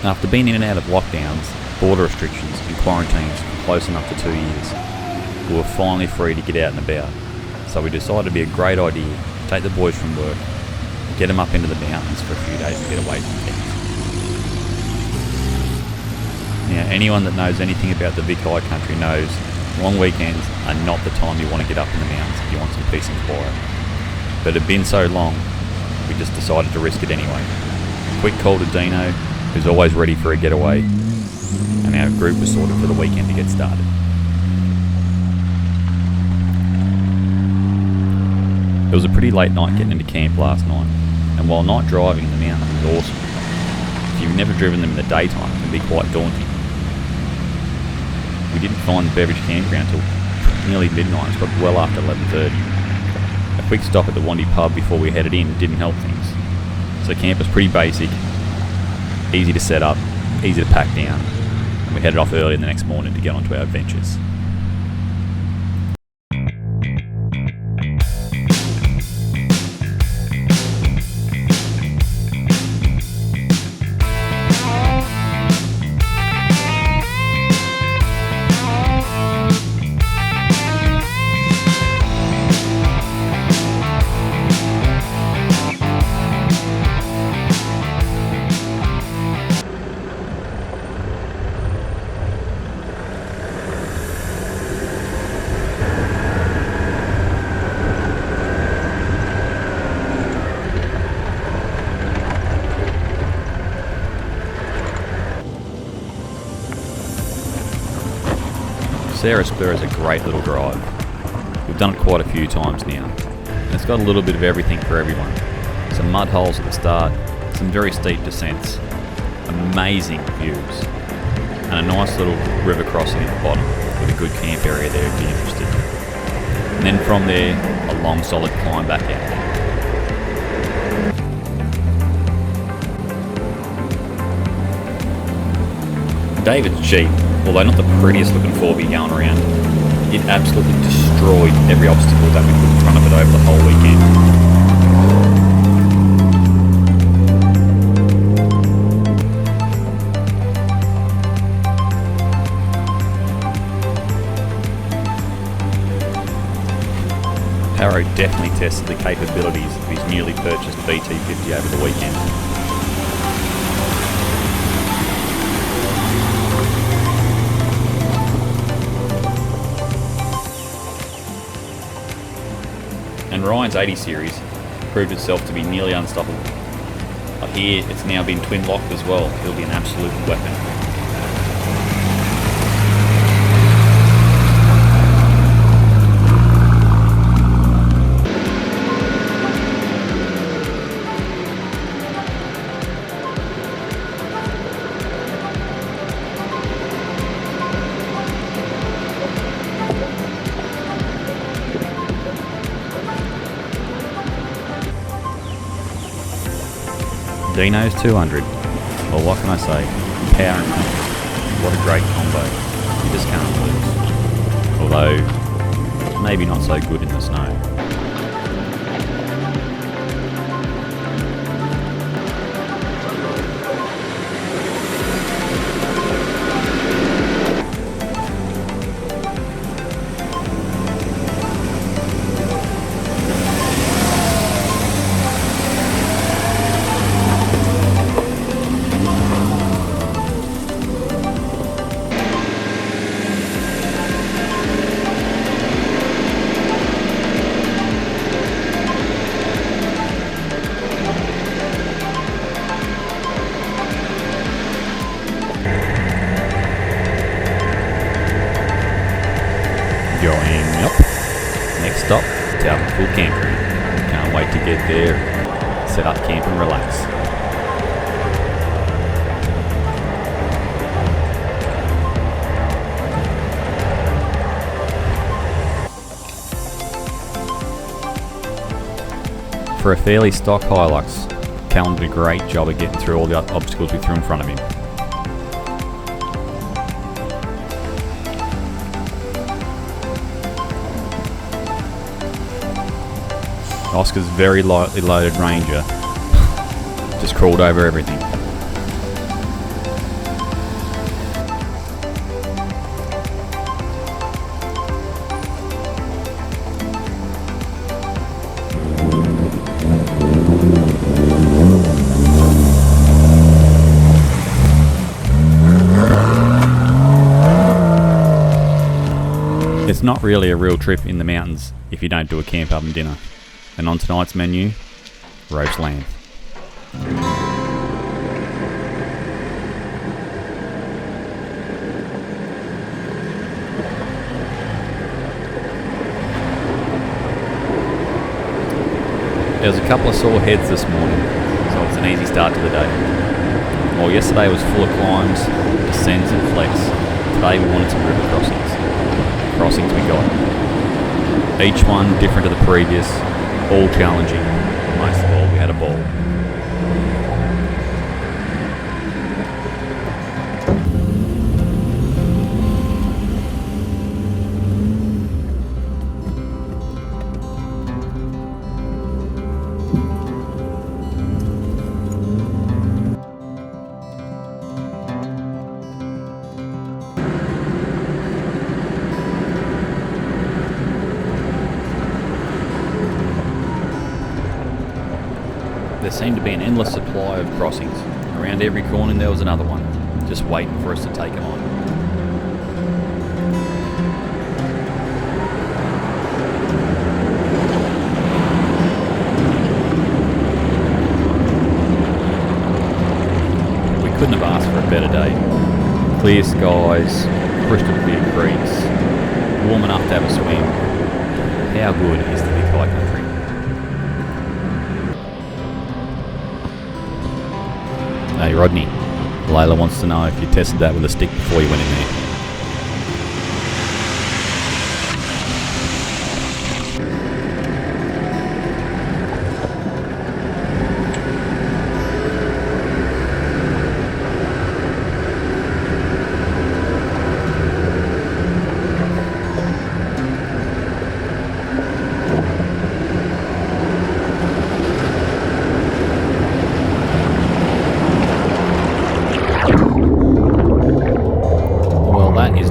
After being in and out of lockdowns, border restrictions and quarantines for close enough to 2 years, we were finally free to get out and about. So we decided it'd be a great idea to take the boys from work, get them up into the mountains for a few days and get away from things. Now, anyone that knows anything about the Vic High Country knows long weekends are not the time you want to get up in the mountains if you want some peace and quiet. But it had been so long, we just decided to risk it anyway. Quick call to Deano, who's always ready for a getaway, and our group was sorted for the weekend to get started. It was a pretty late night getting into camp last night, and while night driving in the mountains is awesome, if you've never driven them in the daytime, it can be quite daunting. We didn't find the Beverage campground till nearly midnight. It got well after 11:30. A quick stop at the Wandi pub before we headed in didn't help things. So camp was pretty basic, easy to set up, easy to pack down, and we headed off early the next morning to get onto our adventures. Sarah Spur is a great little drive. We've done it quite a few times now, and it's got a little bit of everything for everyone. Some mud holes at the start, some very steep descents, amazing views, and a nice little river crossing at the bottom with a good camp area there if you're interested. And then from there, a long solid climb back out. David's Jeep, although not the prettiest looking 4B going around, it absolutely destroyed every obstacle that we put in front of it over the whole weekend. Arrow definitely tested the capabilities of his newly purchased BT50 over the weekend. And Ryan's 80 series proved itself to be nearly unstoppable. I hear it's now been twin locked as well. It'll be an absolute weapon. Deano's 200. Well, what can I say? Power and comfort. What a great combo. You just can't lose. Although, maybe not so good in the snow. Going up. Next stop, Talbotville campground. Can't wait to get there, set up camp and relax. For a fairly stock Hilux, Callum did a great job of getting through all the obstacles we threw in front of him. Oscar's very lightly loaded Ranger just crawled over everything. It's not really a real trip in the mountains if you don't do a camp oven dinner. And on tonight's menu, roast lamb. There was a couple of sore heads this morning, so it's an easy start to the day. While yesterday was full of climbs, descents and flex, today we wanted some river crossings. Crossings we got. Each one different to the previous, all challenging. Most of all, we had a ball. There seemed to be an endless supply of crossings. Around every corner there was another one, just waiting for us to take them on. We couldn't have asked for a better day. Clear skies, crystal clear creeks, warm enough to have a swim. How good is the Vic High Country? Hey Rodney, Layla wants to know if you tested that with a stick before you went in there.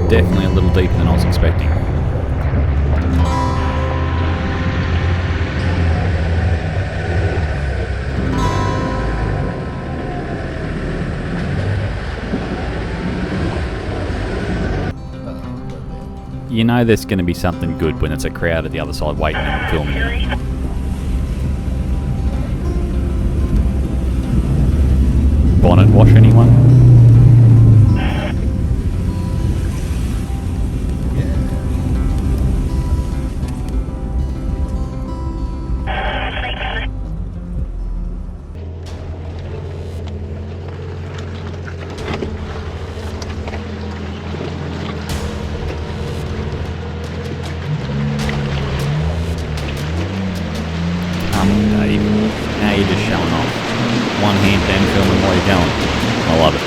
Definitely a little deeper than I was expecting. You know there's going to be something good when it's a crowd at the other side waiting and filming you. Bonnet wash anyone? Dave, now you're just showing off. One hand then filming while you're going. I love it.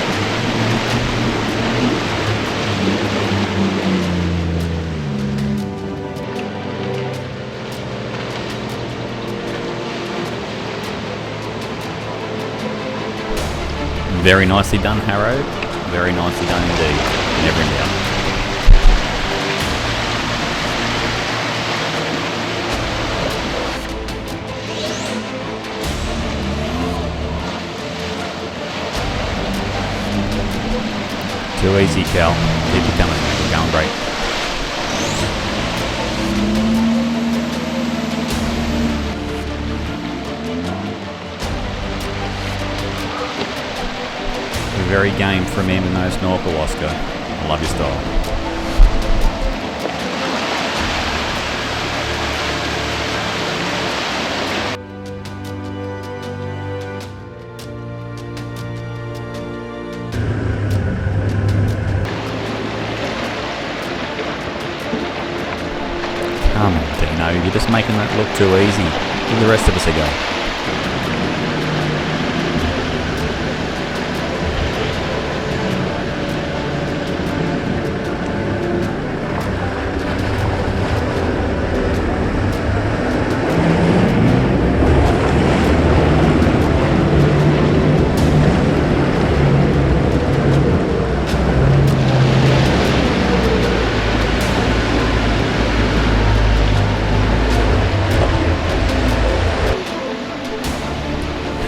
Very nicely done, Harrow. Very nicely done indeed. Never in doubt. Too easy, Cal. Keep it coming. We're going great. We're very game for him in those snorkel, Oscar. I love your style. Come on, Deano, you're just making that look too easy. Give the rest of us a go.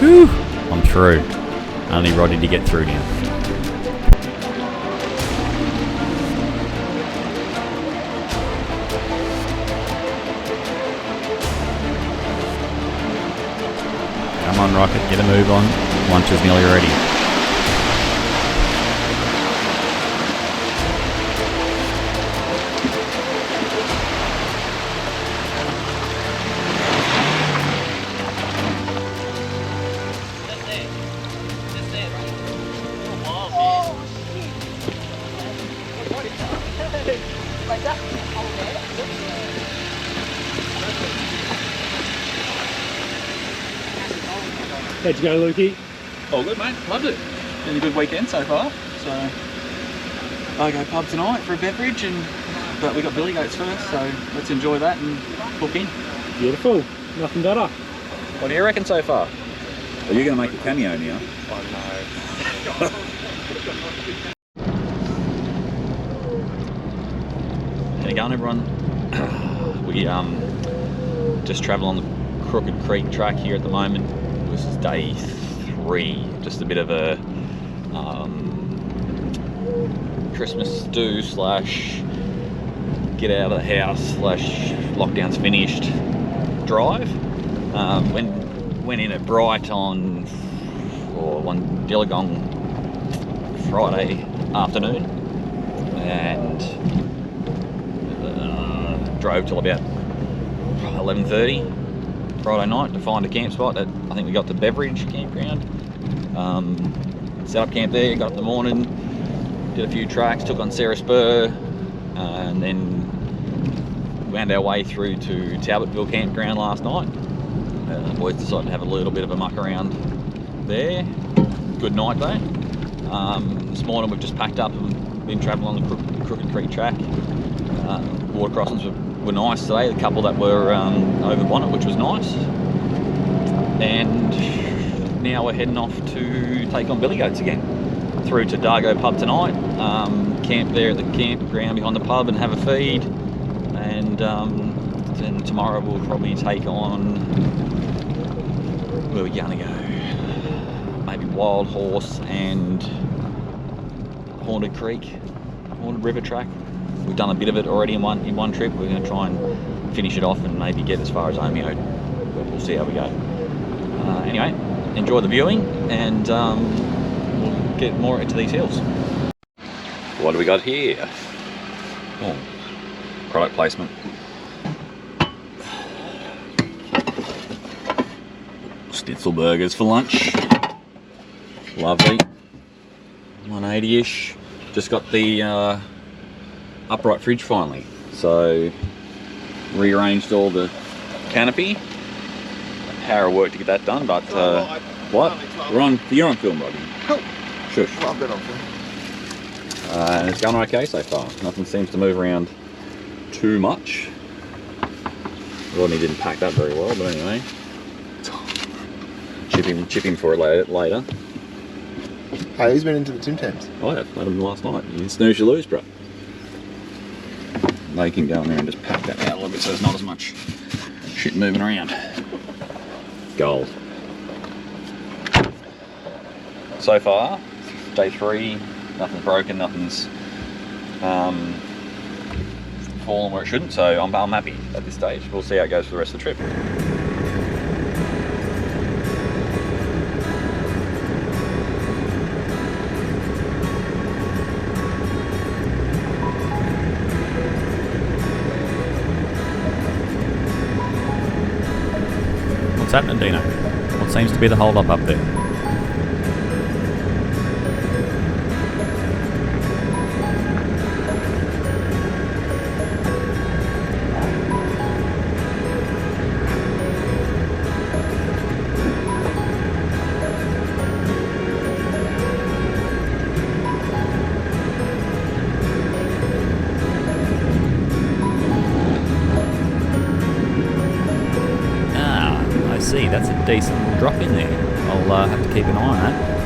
Whew, I'm through. Only Roddy to get through now. Come on, Rocket, get a move on. Lunch is nearly ready. How'd you go, Lukey? All good, mate. Loved it. Been a good weekend so far. So I go pub tonight for a beverage, but we got billy goats first, so let's enjoy that and hook in. Beautiful. Nothing better. What do you reckon so far? Well, you're going to make a cameo now. How you going, everyone? We just travel on the Crooked Creek track here at the moment. This is day 3, just a bit of a Christmas do slash get out of the house slash lockdown's finished drive. Went in at Bright on Dillagong Friday afternoon and drove till about 11:30 Friday night to find a camp spot. I think we got to Beverage campground. Set up camp there, got up in the morning, did a few tracks, took on Sarah Spur, and then wound our way through to Talbotville campground last night. The boys decided to have a little bit of a muck around there. Good night though. This morning we've just packed up and been travelling on the Crooked Creek track. Water crossings were nice today, the couple that were over bonnet, which was nice. And now we're heading off to take on billy goats again. Through to Dargo pub tonight, camp there at the campground behind the pub and have a feed. And then tomorrow we'll probably take on, where are we gonna go? Maybe Wild Horse and Haunted River track. We've done a bit of it already in one trip. We're going to try and finish it off and maybe get as far as Omeo. We'll see how we go. Anyway, enjoy the viewing and we'll get more into these hills. What do we got here? Oh, product placement. Schnitzel burgers for lunch. Lovely. 180-ish. Just got the upright fridge finally, so rearranged all the canopy. Hour of work to get that done, but what? You're on film, Robbie. Cool. Shush. Well, I've been on film. And it's going okay so far. Nothing seems to move around too much. Rodney didn't pack that very well, but anyway. Chip him for it later. Hey, who's been into the Tim Tams? Oh yeah, let him last night. You snooze, you lose, bro. They can go in there and just pack that out a little bit so there's not as much shit moving around. Gold. So far, day 3, nothing's broken, nothing's fallen where it shouldn't, so I'm happy at this stage. We'll see how it goes for the rest of the trip. What's happening, Deano? What seems to be the hold up there? See, that's a decent little drop in there. I'll have to keep an eye on that.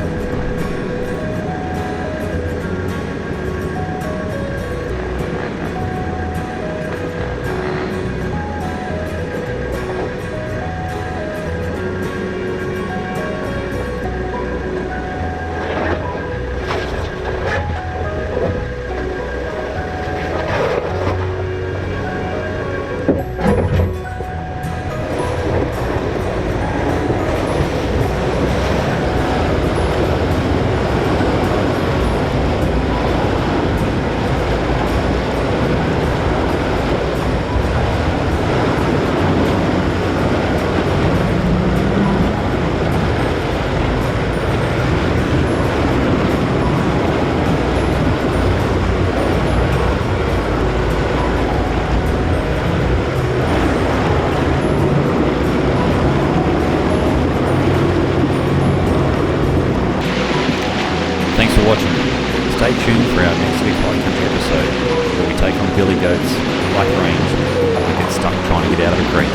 Stay tuned for our next Vic High Country episode, where we take on billy goats, black range, and get stuck trying to get out of a creek.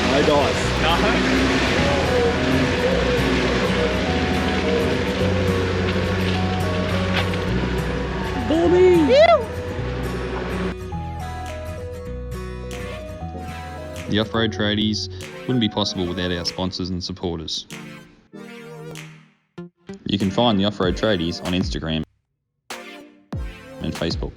No dice. The Off-Road Tradies wouldn't be possible without our sponsors and supporters. You can find the Off-Road Tradies on Instagram and Facebook.